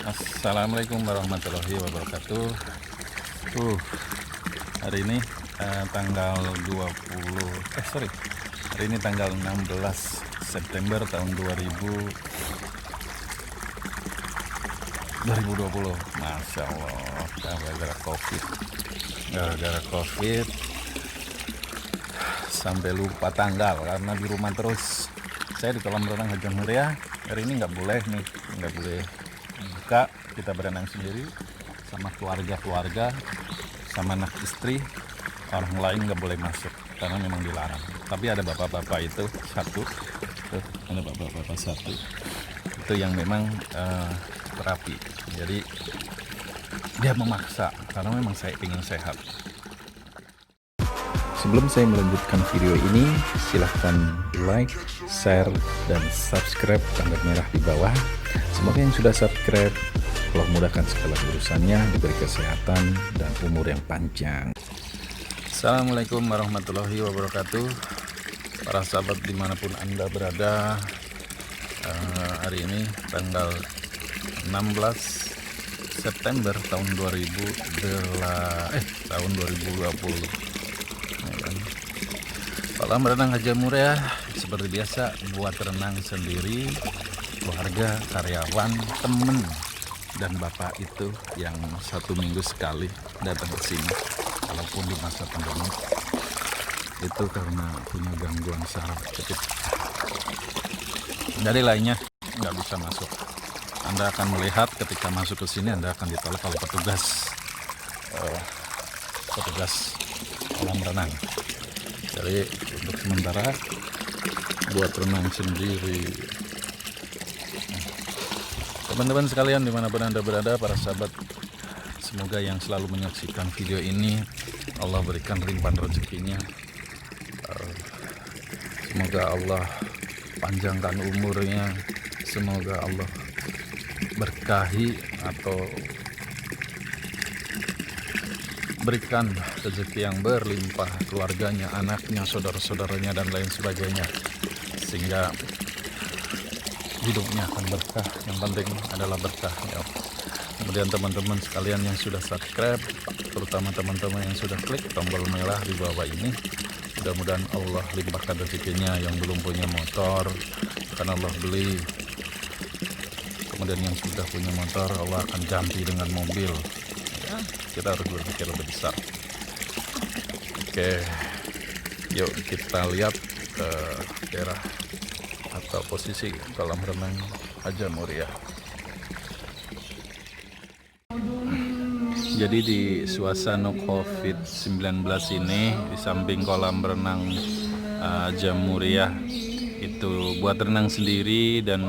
Assalamualaikum warahmatullahi wabarakatuh. Uh, Hari ini tanggal 20 sorry. Hari ini tanggal 16 September tahun 2020. Masya Allah, gara-gara COVID sampai lupa tanggal karena di rumah terus. Saya di kolam renang Hajar Muria hari ini nggak boleh buka, kita berenang sendiri sama keluarga, sama anak istri. Orang lain nggak boleh masuk karena memang dilarang. Tapi ada bapak-bapak itu satu, ada bapak-bapak satu itu yang memang terapi. Jadi dia memaksa karena memang saya ingin sehat. Sebelum saya melanjutkan video ini, silahkan like, share, dan subscribe tanda merah di bawah. Semoga yang sudah subscribe Allah mudahkan segala urusannya, diberi kesehatan dan umur yang panjang. Assalamualaikum warahmatullahi wabarakatuh. Para sahabat dimanapun Anda berada, hari ini tanggal 16 September tahun 2020. Kolam renang Hajar Muria seperti biasa buat renang sendiri, keluarga, karyawan, temen, dan bapak itu yang 1 minggu sekali datang ke sini. Walaupun di masa pandemi itu karena punya gangguan saraf kejepit. Dari lainnya nggak bisa masuk. Anda akan melihat ketika masuk ke sini Anda akan ditolak oleh petugas kolam renang. Jadi untuk sementara buat renang sendiri. Teman-teman sekalian dimanapun Anda berada, para sahabat, semoga yang selalu menyaksikan video ini Allah berikan limpahan rezekinya. Semoga Allah panjangkan umurnya. Semoga Allah berkahi atau berikan rezeki yang berlimpah keluarganya, anaknya, saudara-saudaranya, dan lain sebagainya, sehingga hidupnya akan berkah. Yang penting adalah berkah ya. Kemudian teman-teman sekalian yang sudah subscribe, terutama teman-teman yang sudah klik tombol merah di bawah ini, mudah-mudahan Allah limpahkan rezekinya. Yang belum punya motor akan Allah beli. Kemudian yang sudah punya motor Allah akan ganti dengan mobil. Kita harus berpikir lebih besar. Oke, yuk kita lihat ke daerah atau posisi kolam renang Hajar Muria. Jadi di suasana COVID-19 ini, di samping kolam renang Hajar Muria itu buat renang sendiri dan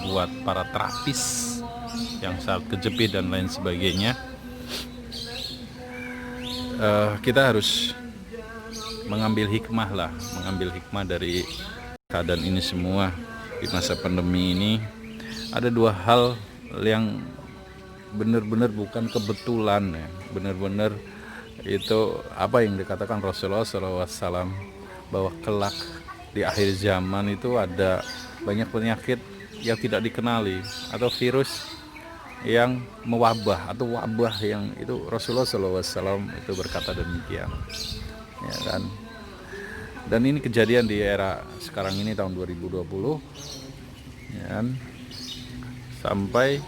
buat para terapis yang saat kejepit dan lain sebagainya. Kita harus mengambil hikmah dari keadaan ini semua. Di masa pandemi ini ada 2 hal yang benar-benar bukan kebetulan ya. Benar-benar itu apa yang dikatakan Rasulullah SAW, bahwa kelak di akhir zaman itu ada banyak penyakit yang tidak dikenali atau virus yang mewabah atau wabah yang itu. Rasulullah SAW itu berkata demikian ya kan. Dan ini kejadian di era sekarang ini tahun 2020 ya kan. Sampai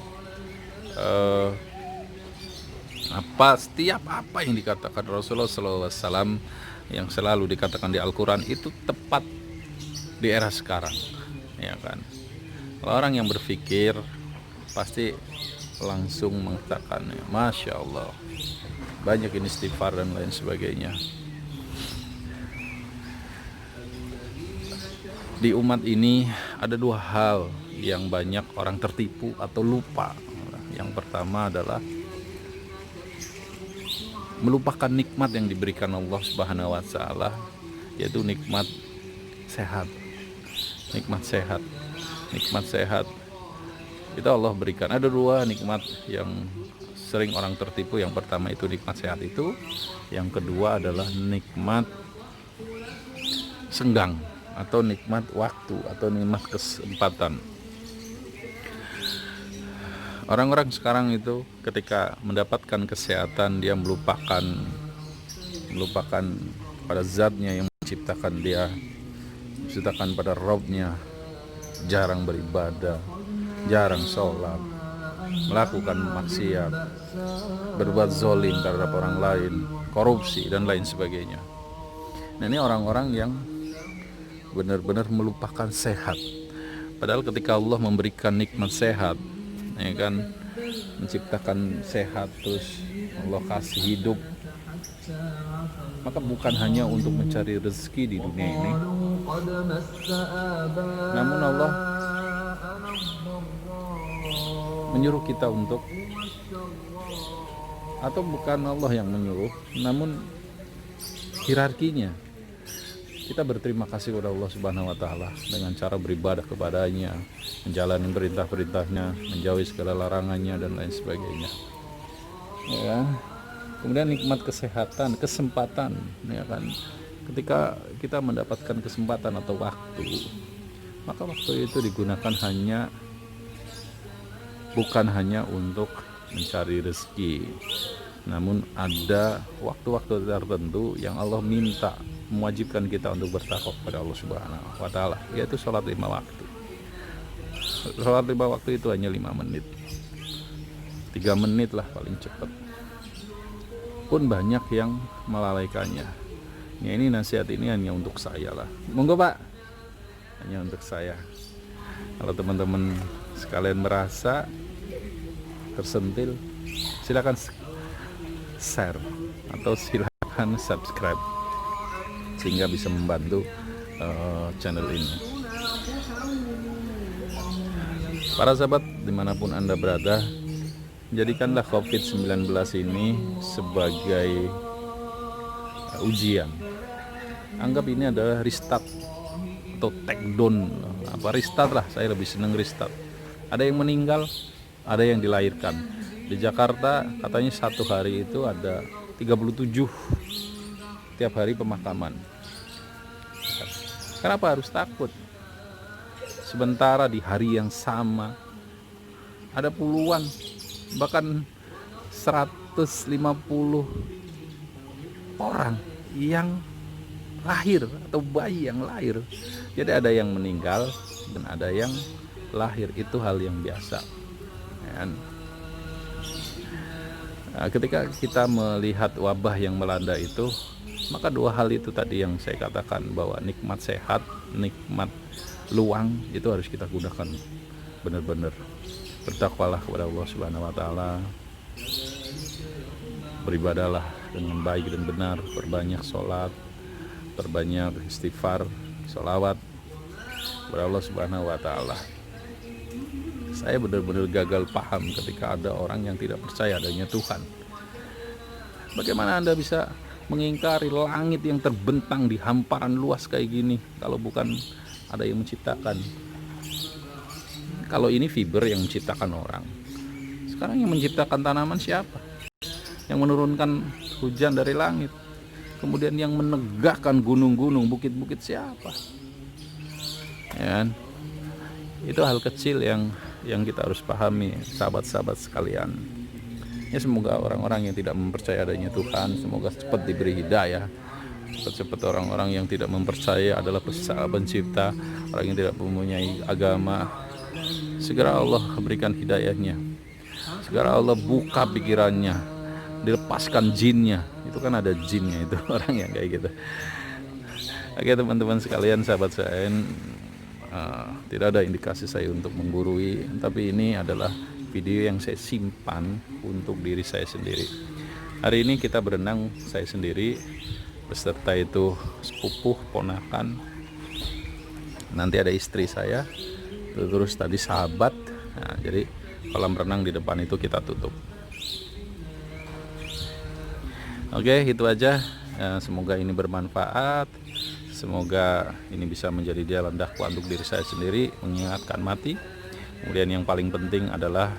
setiap apa yang dikatakan Rasulullah SAW yang selalu dikatakan di Al-Quran itu tepat di era sekarang ya kan. Kalau orang yang berpikir pasti langsung mengatakan Masya Allah, banyak ini istighfar dan lain sebagainya. Di umat ini ada 2 hal yang banyak orang tertipu atau lupa. Yang pertama adalah melupakan nikmat yang diberikan Allah Subhanahu wa Ta'ala, yaitu nikmat sehat. Nikmat sehat itu Allah berikan. Ada 2 nikmat yang sering orang tertipu. Yang pertama itu nikmat sehat itu. Yang kedua adalah nikmat senggang atau nikmat waktu atau nikmat kesempatan. Orang-orang sekarang itu ketika mendapatkan kesehatan, dia melupakan pada zatnya yang menciptakan dia, menciptakan pada Robnya, jarang beribadah, jarang sholat, melakukan maksiat, berbuat zolim terhadap orang lain, korupsi dan lain sebagainya. Nah, ini orang-orang yang benar-benar melupakan sehat. Padahal ketika Allah memberikan nikmat sehat, ya kan, menciptakan sehat, terus Allah kasih hidup, maka bukan hanya untuk mencari rezeki di dunia ini, namun Allah menyuruh kita untuk, atau bukan Allah yang menyuruh, namun hierarkinya kita berterima kasih kepada Allah Subhanahu wa taala dengan cara beribadah kepadanya, menjalani perintah-perintahnya, menjauhi segala larangannya dan lain sebagainya. Ya. Kemudian nikmat kesehatan, kesempatan, ya kan. Ketika kita mendapatkan kesempatan atau waktu, maka waktu itu digunakan bukan hanya untuk mencari rezeki, namun ada waktu-waktu tertentu yang Allah minta, mewajibkan kita untuk bertakwa kepada Allah Subhanahu wa taala, yaitu sholat 5 waktu. Sholat 5 waktu itu hanya 5 menit, 3 menit lah paling cepat, pun banyak yang melalaikannya. Ya, ini nasihat ini hanya untuk saya lah, monggo Pak, hanya untuk saya. Kalau teman-teman sekalian merasa tersentil, silakan share atau silakan subscribe sehingga bisa membantu channel ini. Para sahabat dimanapun Anda berada, jadikanlah COVID-19 ini sebagai ujian. Anggap ini adalah restart atau take down, restart lah, saya lebih senang restart. Ada yang meninggal, ada yang dilahirkan. Di Jakarta katanya satu hari itu ada 37 tiap hari pemakaman. Kenapa harus takut? Sementara di hari yang sama ada puluhan, bahkan 150 orang yang lahir atau bayi yang lahir. Jadi ada yang meninggal dan ada yang lahir, itu hal yang biasa. Nah, ketika kita melihat wabah yang melanda itu, maka dua hal itu tadi yang saya katakan, bahwa nikmat sehat, nikmat luang itu harus kita gunakan benar-benar. Bertakwalah kepada Allah Subhanahu wa taala, beribadahlah dengan baik dan benar, perbanyak sholat, perbanyak istighfar, sholawat kepada Allah Subhanahu wa taala. Saya benar-benar gagal paham ketika ada orang yang tidak percaya adanya Tuhan. Bagaimana Anda bisa mengingkari langit yang terbentang di hamparan luas kayak gini kalau bukan ada yang menciptakan? Kalau ini fiber yang menciptakan orang, sekarang yang menciptakan tanaman siapa? Yang menurunkan hujan dari langit, kemudian yang menegakkan gunung-gunung, bukit-bukit siapa? Ya, itu hal kecil yang kita harus pahami, sahabat-sahabat sekalian. Ya, semoga orang-orang yang tidak mempercaya adanya Tuhan, semoga cepat diberi hidayah. Cepat-cepat orang-orang yang tidak mempercaya adalah pencipta, orang yang tidak mempunyai agama, segera Allah berikan hidayahnya, segera Allah buka pikirannya, dilepaskan jinnya. Itu kan ada jinnya itu orang yang kayak gitu. Oke teman-teman sekalian, sahabat saya, tidak ada indikasi saya untuk menggurui, tapi ini adalah video yang saya simpan untuk diri saya sendiri. Hari ini kita berenang saya sendiri, beserta itu sepupu, ponakan, nanti ada istri saya, terus tadi sahabat. Nah, jadi kolam renang di depan itu kita tutup. Oke, itu aja. Semoga ini bermanfaat. Semoga ini bisa menjadi jalan dakwah untuk diri saya sendiri, mengingatkan mati. Kemudian yang paling penting adalah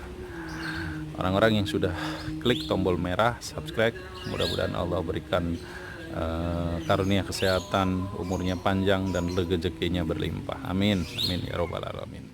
orang-orang yang sudah klik tombol merah subscribe, mudah-mudahan Allah berikan karunia kesehatan, umurnya panjang dan rezekinya berlimpah. Amin, amin ya robbal alamin.